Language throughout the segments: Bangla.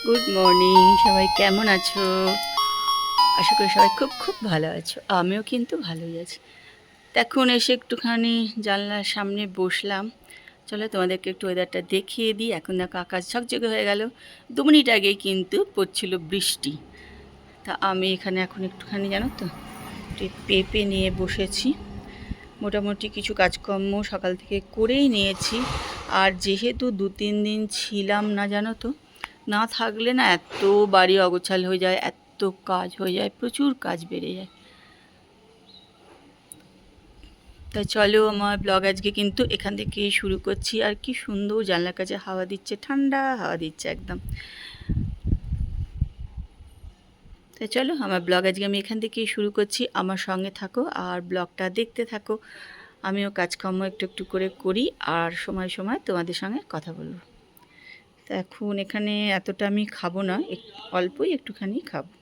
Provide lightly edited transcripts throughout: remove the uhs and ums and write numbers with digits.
গুড মর্নিং, সবাই কেমন আছো? আশা করি সবাই খুব খুব ভালো আছো। আমিও কিন্তু ভালোই আছি। তো এখন এসে একটুখানি জানলার সামনে বসলাম। চলো তোমাদেরকে একটু ওয়েদারটা দেখিয়ে দিই। এখন দেখো আকাশ ঝকঝকে হয়ে গেল। 2 মিনিট আগেই কিন্তু পড়ছিল বৃষ্টি। তা আমি এখানে এখন একটুখানি জানো তো একটু পেঁপে নিয়ে বসেছি। মোটামুটি কিছু কাজকর্ম সকাল থেকে করেই নিয়েছি। আর যেহেতু 2-3 দিন ছিলাম না জানো তো, না থাকলে না এত বাড়ি অগোছাল হয়ে যায়, এত কাজ হয়ে যায়, প্রচুর কাজ বেড়ে যায়। তাই চলো, আমার ব্লগ আজকে কিন্তু এখান থেকে শুরু করছি। আর কি সুন্দর জানলার কাছে হাওয়া দিচ্ছে, ঠান্ডা হাওয়া দিচ্ছে একদম। তাই চলো, আমার ব্লগ আজকে আমি এখান থেকেই শুরু করছি। আমার সঙ্গে থাকো আর ব্লগটা দেখতে থাকো। আমিও কাজকর্ম একটু একটু করে করি আর সময় সময় তোমাদের সঙ্গে কথা বলবো। তো এখন এখানে এতটা আমি খাবো না, অল্পই একটুখানি খাবো।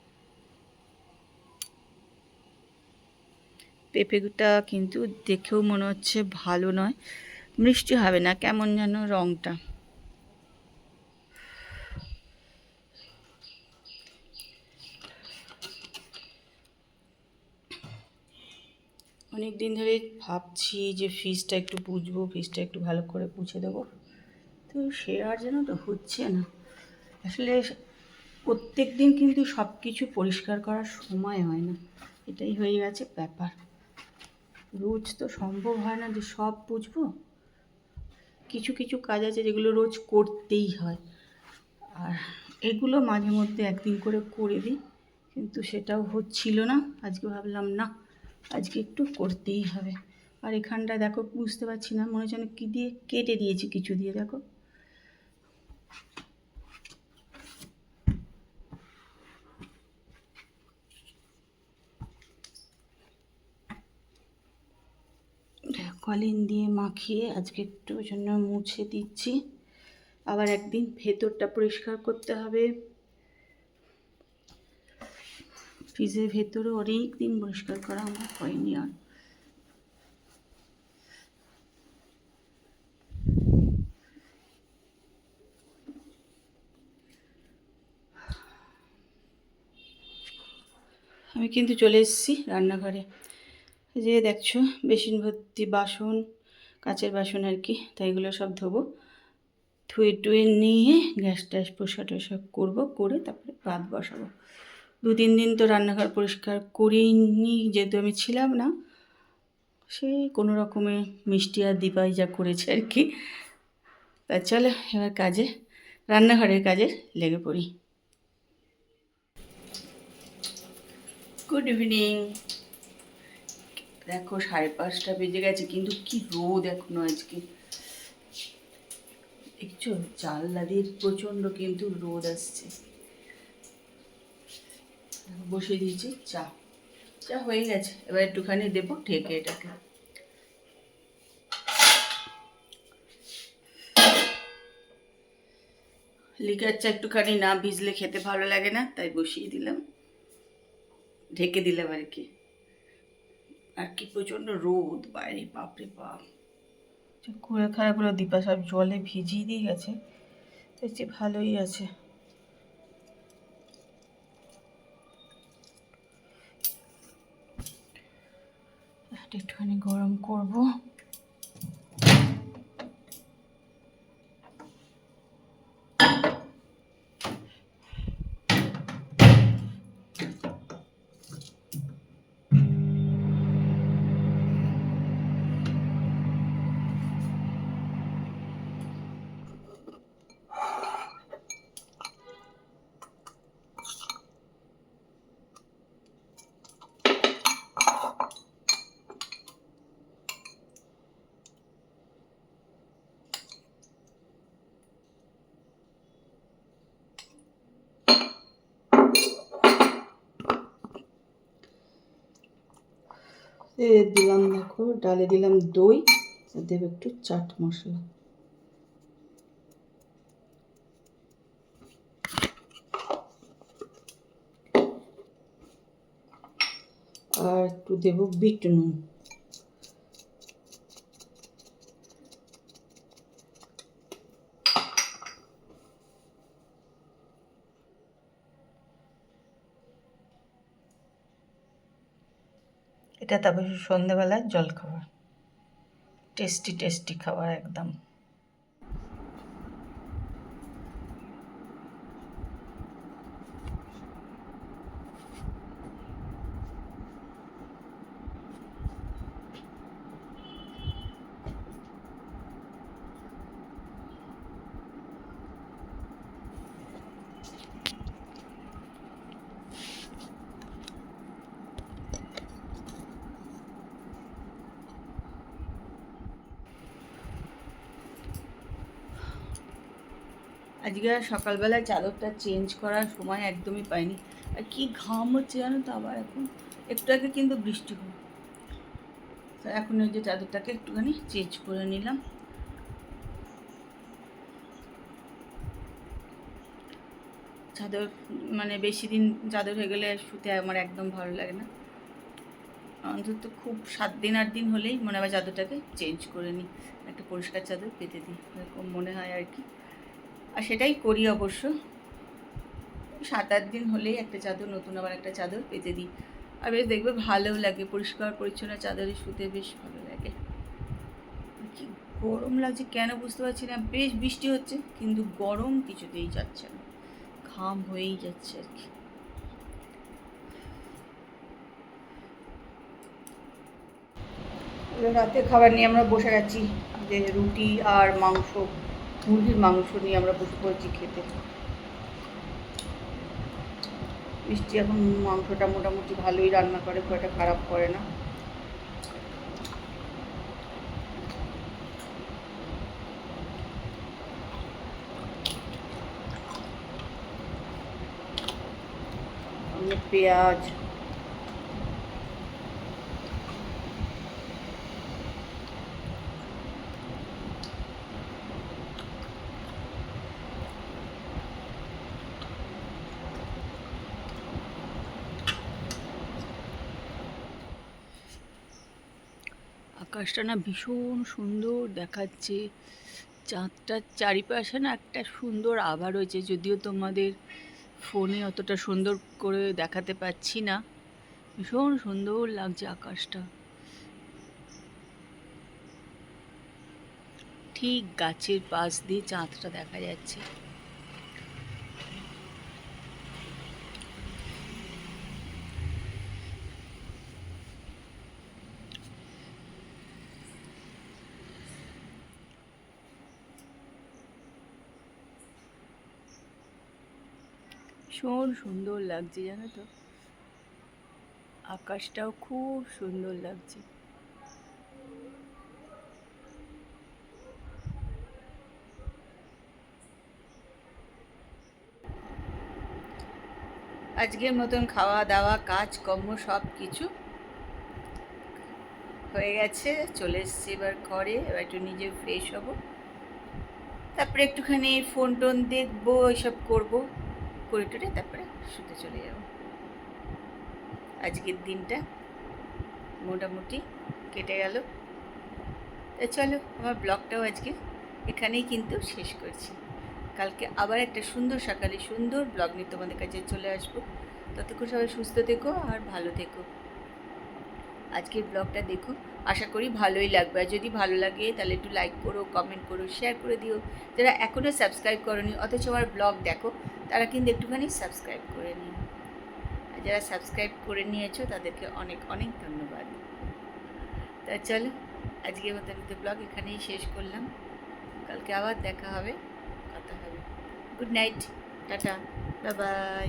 পেঁপেটা কিন্তু দেখেও মনে হচ্ছে ভালো নয়, মিষ্টি হবে না, কেমন যেন রঙটা। অনেক দিন ধরে ভাবছি যে ফ্রিজটা একটু পুছবো, ফ্রিজটা একটু ভালো করে পুছে দেবো, তো সে আর যেন তো হচ্ছে না। আসলে প্রত্যেক দিন কিন্তু সব কিছু পরিষ্কার করার সময় হয় না, এটাই হয়ে গেছে ব্যাপার। রোজ তো সম্ভব হয় না যে সব পুছবো। কিছু কিছু কাজ আছে যেগুলো রোজ করতেই হয়, আর এগুলো মাঝে মধ্যে একদিন করে করে দিই, কিন্তু সেটাও হচ্ছিল না। আজকে ভাবলাম না, আজকে একটু করতেই হবে। আর এখানটা দেখো, বুঝতে পারছি না, মনে হচ্ছে যেন কী দিয়ে কেটে দিয়েছি, কিছু দিয়ে দেখো। কলিন দিয়ে মাখিয়ে আজকে একটু জন্য মুছে দিচ্ছি। আবার একদিন ভেতরটা পরিষ্কার করতে হবে। ফ্রিজের ভেতরে অনেক দিন পরিষ্কার করা আমার হয়নি আর। আমি কিন্তু চলে এসেছি রান্নাঘরে। যে দেখছো বেসিন ভর্তি বাসন, কাঁচের বাসন আর কি, তাই এগুলো সব ধোবো। ধুয়ে টুয়ে নিয়ে গ্যাস ট্যাস পরিষ্কার টরিষ্কার করবো, করে তারপরে ভাত বসাবো। 2-3 দিন তো রান্নাঘর পরিষ্কার করিনি, যেহেতু আমি ছিলাম না। সেই কোনো রকমে মিষ্টি আর দিপাই যা করেছে আর কি। তা চলো এবার কাজে, রান্নাঘরের কাজে লেগে পড়ি। Good evening. দেখো 5:30 বেজে গেছে, কিন্তু কি রোদ এখনো আজকে। দেখছো জানলা দিয়ে প্রচণ্ড কিন্তু রোদ আসছে। বসিয়ে দিয়েছি চা। চা হয়ে গেছে, এবার একটুখানি দেবো ঢেকে এটাকে। লিকার চা একটুখানি না ভিজলে খেতে ভালো লাগে না, তাই বসিয়ে দিলাম, ঢেকে দিলাম আর কি। আর কি প্রচণ্ড রোদ বাইরে, বাপরে বাপ। কুড়ে খাড়াগুলো দীপা সব জলে ভিজিয়ে দিয়ে গেছে, দেখছি ভালোই আছে। একটুখানি গরম করবো। দিলাম দেখো, ডালে দিলাম দই, দেবো একটু চাট মশলা, আর একটু দেবো বিট নুন। এটা তারপর সন্ধ্যেবেলায় জল খাবার, টেস্টি টেস্টি খাবার একদম। আজকে আর সকালবেলায় চাদরটা চেঞ্জ করার সময় একদমই পাইনি, আর কি ঘাম হচ্ছে জানো তো। আবার এখন একটু আগে কিন্তু বৃষ্টি হলো, তো এখন ওই যে চাদরটাকে একটুখানি চেঞ্জ করে নিলাম। চাদর মানে বেশি দিন চাদর হয়ে গেলে শুতে আমার একদম ভালো লাগে না, অন্তত খুব 7 দিন 8 দিন হলেই মনে হয় চাদরটাকে চেঞ্জ করে নিই, একটা পরিষ্কার চাদর পেতে দিই, এরকম মনে হয় আর কি। আর সেটাই করি অবশ্য, 7-8 দিন হলেই একটা চাদর, নতুন আবার একটা চাদর পেতে দিই। আর বেশ দেখবে ভালোও লাগে, পরিষ্কার পরিচ্ছন্ন চাদরে শুতে বেশ ভালো লাগে। কি গরম লাগছে কেন বুঝতে পারছি না, বেশ বৃষ্টি হচ্ছে কিন্তু গরম কিছুতেই যাচ্ছে না, ঘাম হয়েই যাচ্ছে আর কি। রাতে খাবার নিয়ে আমরা বসে গেছি, যে রুটি আর মাংস, মুরগির মাংস নিয়ে আমরা বসে পড়েছি খেতে। মিষ্টি এখন মাংসটা মোটামুটি ভালোই রান্না করে, খুব একটা খারাপ করে না। পেঁয়াজ, আকাশটা না ভীষণ সুন্দর দেখাচ্ছে, চাঁদটার চারিপাশে না একটা সুন্দর আভা রয়েছে, যদিও তোমাদের ফোনে অতটা সুন্দর করে দেখাতে পাচ্ছি না। ভীষণ সুন্দর লাগছে আকাশটা, ঠিক গাছের পাশ দিয়ে চাঁদটা দেখা যাচ্ছে। ভীষণ সুন্দর লাগছে জানো তো, আকাশটাও খুব সুন্দর লাগছে। আজকের মতন খাওয়া দাওয়া কাজকর্ম সব কিছু হয়ে গেছে, চলে এসছি এবার ঘরে, এবার একটু নিজে ফ্রেশ হব, তারপরে একটুখানি ফোন টোন দেখবো, এইসব করবো, করে টোরে তারপরে শুতে চলে যাব। আজকের দিনটা মোটামুটি কেটে গেল। তা চলো আমার ব্লগটাও আজকে এখানেই কিন্তু শেষ করছি, কালকে আবার একটা সুন্দর সকালে সুন্দর ব্লগ নিয়ে তোমাদের কাছে চলে আসবো। ততক্ষণ সবাই সুস্থ থেকো আর ভালো থেকো। আজকের ব্লগটা দেখো, আশা করি ভালোই লাগবে, আর যদি ভালো লাগে তাহলে একটু লাইক করো, কমেন্ট করো, শেয়ার করে দিও। যারা এখনও সাবস্ক্রাইব করোনি অথচ আমার ব্লগ দেখো, তারা কিন্তু একটুখানি সাবস্ক্রাইব করে নিও, আর যারা সাবস্ক্রাইব করে নিয়েছো তাদেরকে অনেক অনেক ধন্যবাদ। তা চলো আজকের মতো ব্লগ এখানেই শেষ করলাম, কালকে আবার দেখা হবে, কথা হবে। Good night, tata, bye bye.